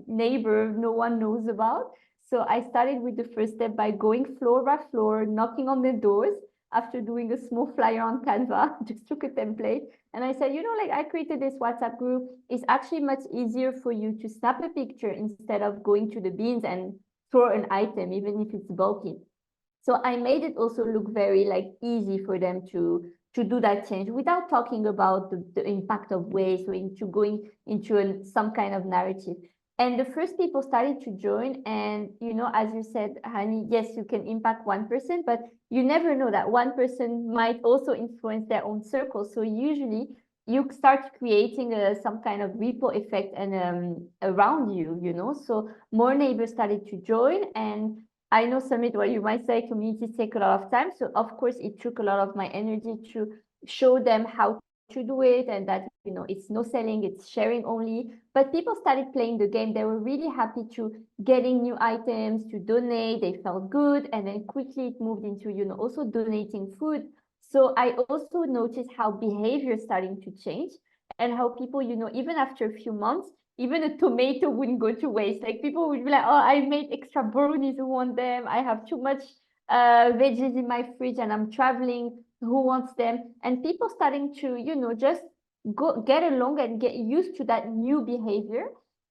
neighbor no one knows about. So I started with the first step by going floor by floor, knocking on the doors. After doing a small flyer on Canva, just took a template. And I said, I created this WhatsApp group. It's actually much easier for you to snap a picture instead of going to the bins and throw an item, even if it's bulky. So I made it also look very easy for them to do that change without talking about the impact of waste or into going into some kind of narrative. And the first people started to join. And, as you said, Hany, yes, you can impact one person, but you never know that one person might also influence their own circle. So usually you start creating some kind of ripple effect and around you, so more neighbors started to join. And I know, Sumit, what you might say, communities take a lot of time. So of course, it took a lot of my energy to show them how to do it, and that, it's no selling, it's sharing only. But people started playing the game. They were really happy to getting new items, to donate. They felt good. And then quickly it moved into, also donating food. So I also noticed how behavior is starting to change, and how people, even after a few months, even a tomato wouldn't go to waste. Like people would be like, oh, I made extra brownies, who want them? I have too much veggies in my fridge and I'm traveling, who wants them? And people starting to, just get along and get used to that new behavior.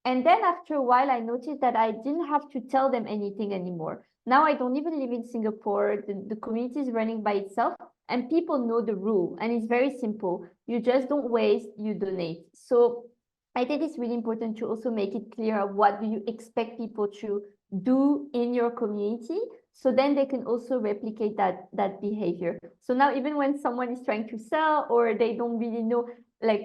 And then after a while, I noticed that I didn't have to tell them anything anymore. Now I don't even live in Singapore. The community is running by itself, and people know the rule. And it's very simple. You just don't waste, you donate. So I think it's really important to also make it clear what do you expect people to do in your community, so then they can also replicate that behavior. So now even when someone is trying to sell or they don't really know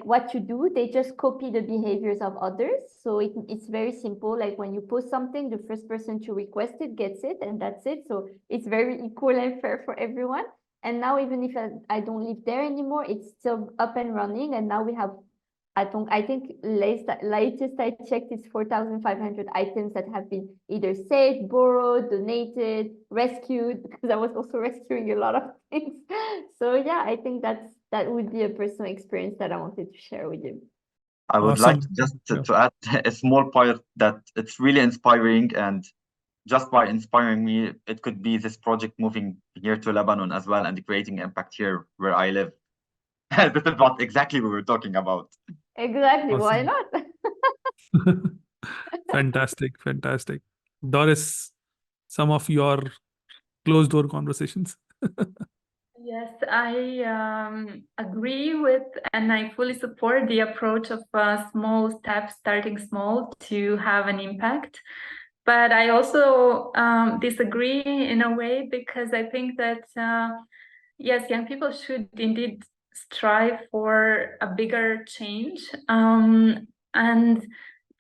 what to do, they just copy the behaviors of others. So it's very simple. Like when you post something, the first person to request it gets it, and that's it. So it's very equal and fair for everyone. And now even if I don't live there anymore, it's still up and running. And now we have, I think latest I checked, it's 4,500 items that have been either saved, borrowed, donated, rescued, because I was also rescuing a lot of things. So yeah, I think that would be a personal experience that I wanted to share with you. I would like Awesome. just to add a small part that it's really inspiring, and just by inspiring me, it could be this project moving here to Lebanon as well and creating impact here where I live. This is what exactly we were talking about. Exactly. Why Awesome. not? Fantastic, fantastic. Doris, some of your closed door conversations. Yes, I agree with, and I fully support the approach of small steps, starting small to have an impact. But I also disagree in a way, because I think that, yes, young people should indeed strive for a bigger change. And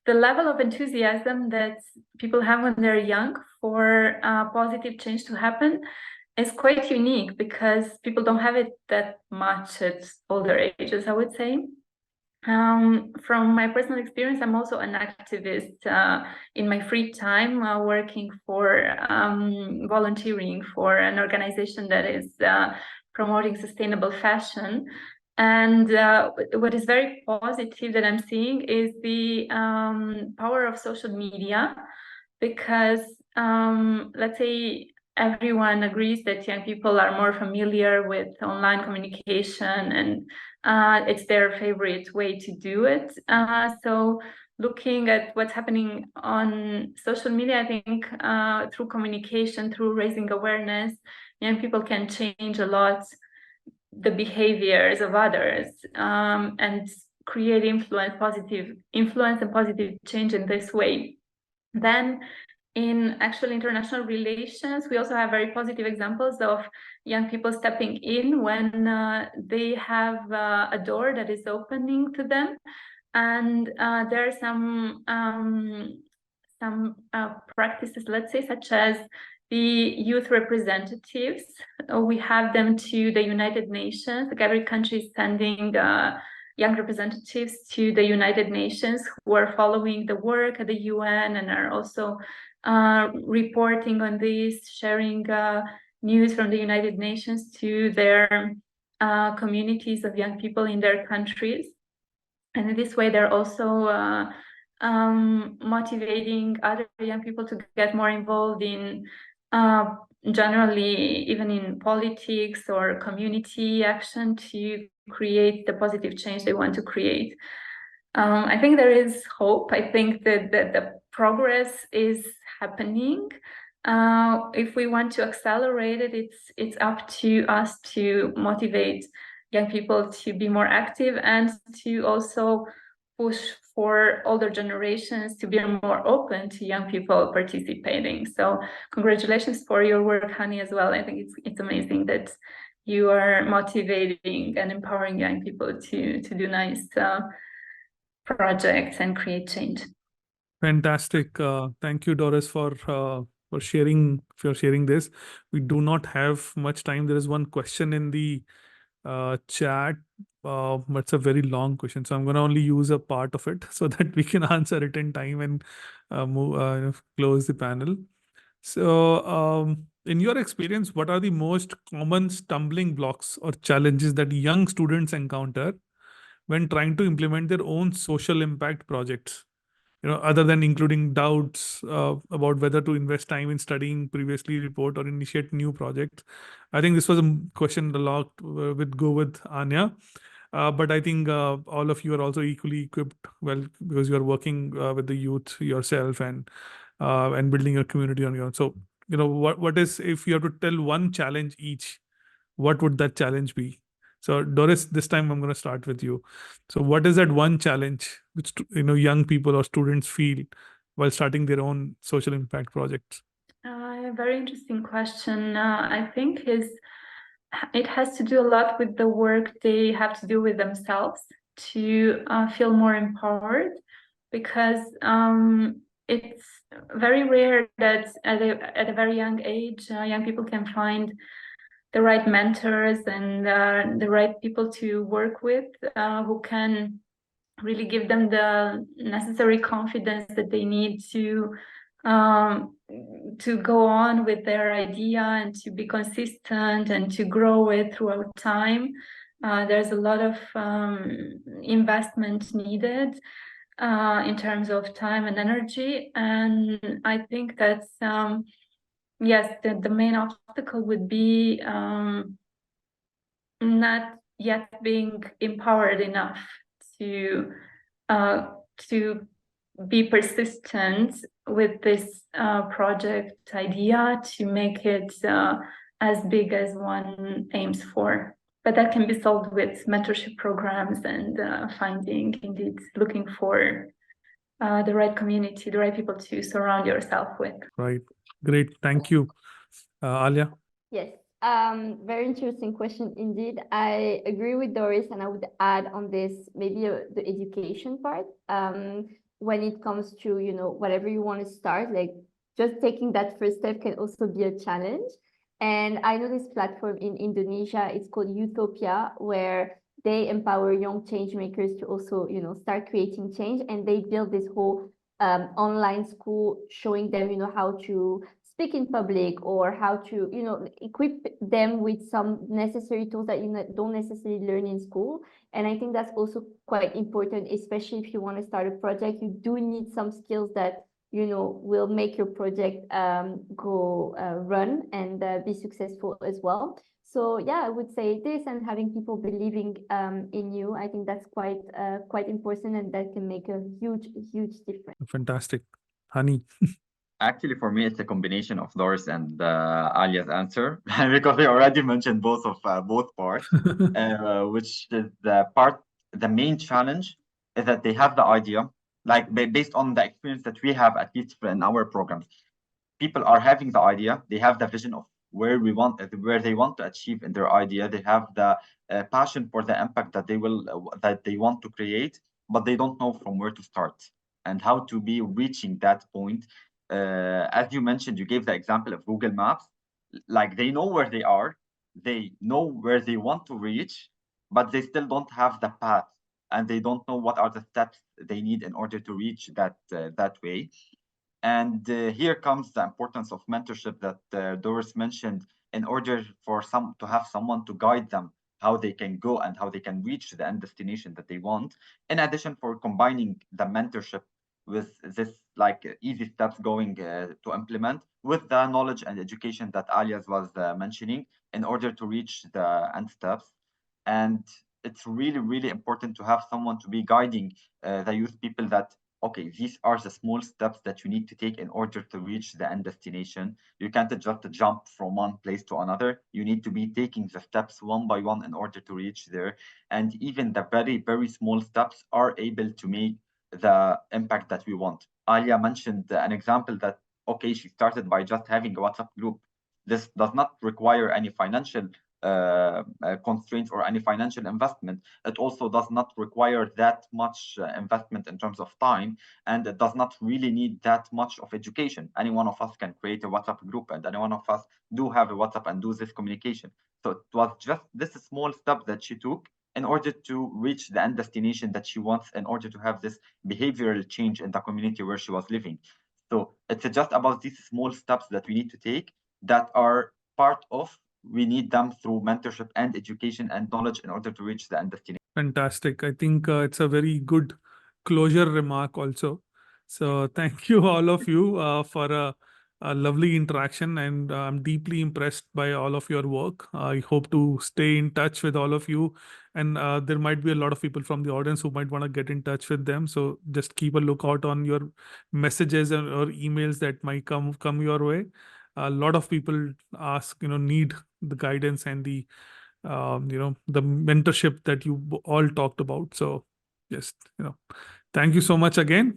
the level of enthusiasm that people have when they're young for positive change to happen is quite unique, because people don't have it that much at older ages, I would say. From my personal experience, I'm also an activist in my free time, working for volunteering for an organization that is promoting sustainable fashion. And what is very positive that I'm seeing is the power of social media, because let's say everyone agrees that young people are more familiar with online communication, and it's their favorite way to do it. So looking at what's happening on social media, I think through communication, through raising awareness, young people can change a lot the behaviors of others, and create positive influence and positive change in this way. Then in actual international relations, we also have very positive examples of young people stepping in when they have a door that is opening to them. And there are some practices, let's say, such as the youth representatives. We have them to the United Nations. Like every country is sending young representatives to the United Nations who are following the work at the UN and are also reporting on this, sharing news from the United Nations to their communities of young people in their countries. And in this way, they're also motivating other young people to get more involved in generally, even in politics or community action, to create the positive change they want to create. I think there is hope. I think that the progress is happening. If we want to accelerate it, it's up to us to motivate young people to be more active and to also push for older generations to be more open to young people participating. So congratulations for your work, Hany, as well. I think it's amazing that you are motivating and empowering young people to do nice projects and create change. Fantastic. Thank you, Doris, sharing this. We do not have much time. There is one question in the chat, but it's a very long question, so I'm going to only use a part of it so that we can answer it in time and close the panel. So, in your experience, what are the most common stumbling blocks or challenges that young students encounter when trying to implement their own social impact projects? Other than including doubts about whether to invest time in studying previously report or initiate new projects. I think this was a question a lot with Anya. But I think all of you are also equally equipped, well, because you are working with the youth yourself and building a community on your own. So, what is, if you have to tell one challenge each, what would that challenge be? So Doris, this time I'm going to start with you. So what is that one challenge which young people or students feel while starting their own social impact projects? Very interesting question. I think it has to do a lot with the work they have to do with themselves to feel more empowered, because it's very rare that at a very young age, young people can find the right mentors and the right people to work with who can really give them the necessary confidence that they need to go on with their idea and to be consistent and to grow it throughout time. There's a lot of investment needed in terms of time and energy, and I think that's yes, the main obstacle would be not yet being empowered enough to be persistent with this project idea to make it as big as one aims for. But that can be solved with mentorship programs and looking for the right community, the right people to surround yourself with. Right. Great. Thank you. Alya? Yes. Very interesting question indeed. I agree with Doris, and I would add on this maybe the education part. When it comes to, whatever you want to start, like just taking that first step can also be a challenge. And I know this platform in Indonesia, it's called Utopia, where they empower young change makers to also, start creating change. And they build this whole online school showing them, how to speak in public, or how to, you know, equip them with some necessary tools that you don't necessarily learn in school. And I think that's also quite important, especially if you want to start a project. You do need some skills that, you know, will make your project go run and be successful as well. So yeah, I would say this, and having people believing in you, I think that's quite important, and that can make a huge difference. Fantastic. Hany. Actually, for me, it's a combination of Doris and Alya's answer because they already mentioned both parts, which is the main challenge is that they have the idea, like based on the experience that we have, at least in our programs, people are having the idea, they have the vision of where they want to achieve in their idea, they have the passion for the impact that they want to create, but they don't know from where to start and how to be reaching that point. As you mentioned, you gave the example of Google Maps. Like, they know where they are, they know where they want to reach, but they still don't have the path, and they don't know what are the steps they need in order to reach that way. And here comes the importance of mentorship that Doris mentioned, in order for to have someone to guide them how they can go and how they can reach the end destination that they want. In addition, for combining the mentorship with this like easy steps going to implement with the knowledge and education that Alya was mentioning, in order to reach the end steps. And it's really, really important to have someone to be guiding the youth people that, okay, these are the small steps that you need to take in order to reach the end destination. You can't just jump from one place to another. You need to be taking the steps one by one in order to reach there. And even the very, very small steps are able to make the impact that we want. Alya mentioned an example that, okay, she started by just having a WhatsApp group. This does not require any financial constraints or any financial investment. It also does not require that much investment in terms of time, and it does not really need that much of education. Any one of us can create a WhatsApp group, and any one of us do have a WhatsApp and do this communication. So it was just this small step that she took in order to reach the end destination that she wants, in order to have this behavioral change in the community where she was living. So it's just about these small steps that we need to take, that are part of, we need them through mentorship and education and knowledge in order to reach the end destination. Fantastic. I think it's a very good closure remark also. So thank you all of you for a lovely interaction, and I'm deeply impressed by all of your work. I hope to stay in touch with all of you, and there might be a lot of people from the audience who might want to get in touch with them. So just keep a lookout on your messages or emails that might come your way. A lot of people need the guidance and the the mentorship that you all talked about. So just thank you so much again,